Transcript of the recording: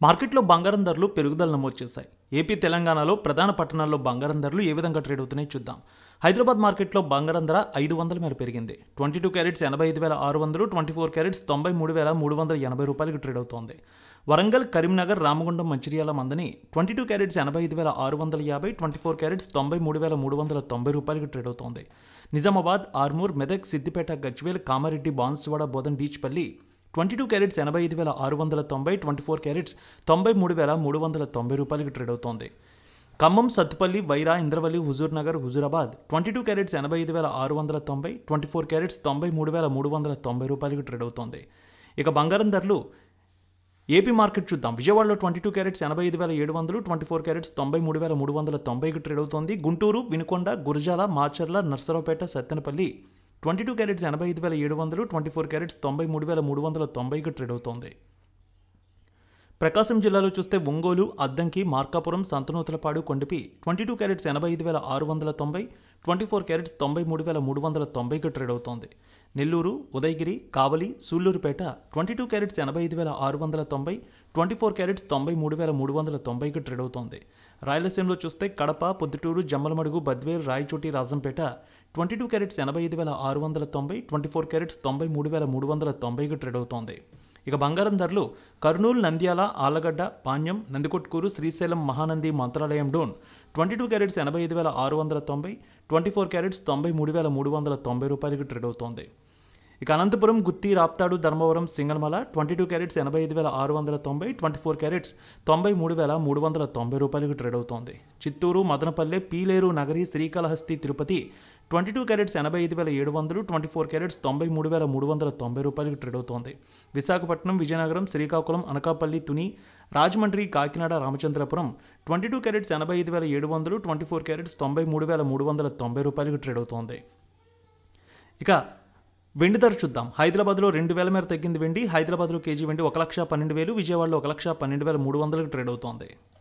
మార్కెట్లో బంగారం ధరలు పెరుగుదల నమోదు చేశాయి. ఏపీ, తెలంగాణలో ప్రధాన పట్టణాల్లో బంగారం ధరలు ఏ విధంగా ట్రేడ్ అవుతున్నాయో చూద్దాం. హైదరాబాద్ మార్కెట్లో బంగారం ధర 500 మేర పెరిగింది. 22 క్యారెట్స్ 85,600, 24 క్యారెట్స్ 93,380 రూపాయలకు ట్రేడ్ అవుతోంది. వరంగల్, కరీంనగర్, రామగుండం, మంచిర్యాల మందని 22 క్యారెట్స్ 85,650, 24 క్యారెట్స్ 93,390 రూపాయలకు ట్రేడ్ అవుతోంది. నిజామాబాద్, ఆర్మూర్, మెదక్, సిద్దిపేట, గజ్వేల్, కామారెడ్డి, బాన్సువాడ, బోధన్, డీచ్పల్లి 22 క్యారెట్స్ 85,690, 24 క్యారెట్స్ 93,390 రూపాయలకు ట్రేడ్ అవుతోంది. ఖమ్మం, సత్తుపల్లి, వైరా, ఇంద్రవల్లి, హుజూర్ నగర్, హుజూరాబాద్ 22 క్యారెట్స్ 85,690, 24 క్యారెట్స్ 93,390 రూపాయలకు ట్రేడ్ అవుతోంది. ఇక బంగారం ధరలు ఏపీ మార్కెట్ చూద్దాం. విజయవాడలో 22 క్యారెట్స్ 85,700, 24 క్యారెట్స్ 93,390కి ట్రేడ్ అవుతోంది. గుంటూరు, వినుకొండ, గురజాల, మాచర్ల, నర్సరావుపేట, సత్తెనపల్లి 22 క్యారెట్స్ 85,700, 24 క్యారెట్స్ 93,390కి ట్రేడ్ అవుతోంది. ప్రకాశం జిల్లాలో చూస్తే ఒంగోలు, అద్దంకి, మార్కాపురం, సంతనూతలపాడు, కొండపి 22 క్యారెట్స్ 85,690, 24 క్యారెట్స్ 93,390కి ట్రేడ్ అవుతోంది. నెల్లూరు, ఉదయగిరి, కావలి, సూళ్లూరుపేట 22 క్యారెట్స్ 85,690, 24 క్యారెట్స్ 93,390కి ట్రేడ్ అవుతోంది. రాయలసీమలో చూస్తే కడప, పొద్దుటూరు, జమ్మలమడుగు, బద్వేల్, రాయచోటి, రాజంపేట 22 క్యారెట్స్ 85,690, 24 క్యారెట్స్ 93,390కి ట్రేడ్ అవుతోంది. ఇక బంగారం ధరలు కర్నూలు, నంద్యాల, ఆళ్లగడ్డ, పాణ్యం, నందికొట్కూరు, శ్రీశైలం, మహానంది, మంత్రాలయం డోన్ 22 క్యారెట్స్ 85,690, 24 క్యారెట్స్ 93,390 రూపాయలకు ట్రేడ్ అవుతోంది. ఇక అనంతపురం, గుత్తి, రాప్తాడు, ధర్మవరం, సింగల్మల 22 క్యారెట్స్ 85,690, 24 క్యారెట్స్ 93,390 రూపాయలకు ట్రేడ్ అవుతోంది. చిత్తూరు, మదనపల్లె, పీలేరు, నగరి, శ్రీకాళహస్తి, తిరుపతి 22 క్యారెట్స్ 85,700, 24 క్యారెట్స్ 93,390 రూపాయలకు ట్రేడ్ అవుతోంది. విశాఖపట్నం, విజయనగరం, శ్రీకాకుళం, అనకాపల్లి, తుని, రాజమండ్రి, కాకినాడ, రామచంద్రపురం 22 క్యారెట్స్ 85,700, 24 క్యారెట్స్ 93,390 రూపాయలకు ట్రేడ్ అవుతోంది. ఇక వెండి ధర చూద్దాం. హైదరాబాద్లో 2,000 మేర తగ్గింది వెండి. హైదరాబాద్లో కేజీ వెండి 1,12,000, విజయవాడలో 1,12,300కి ట్రేడ్ అవుతోంది.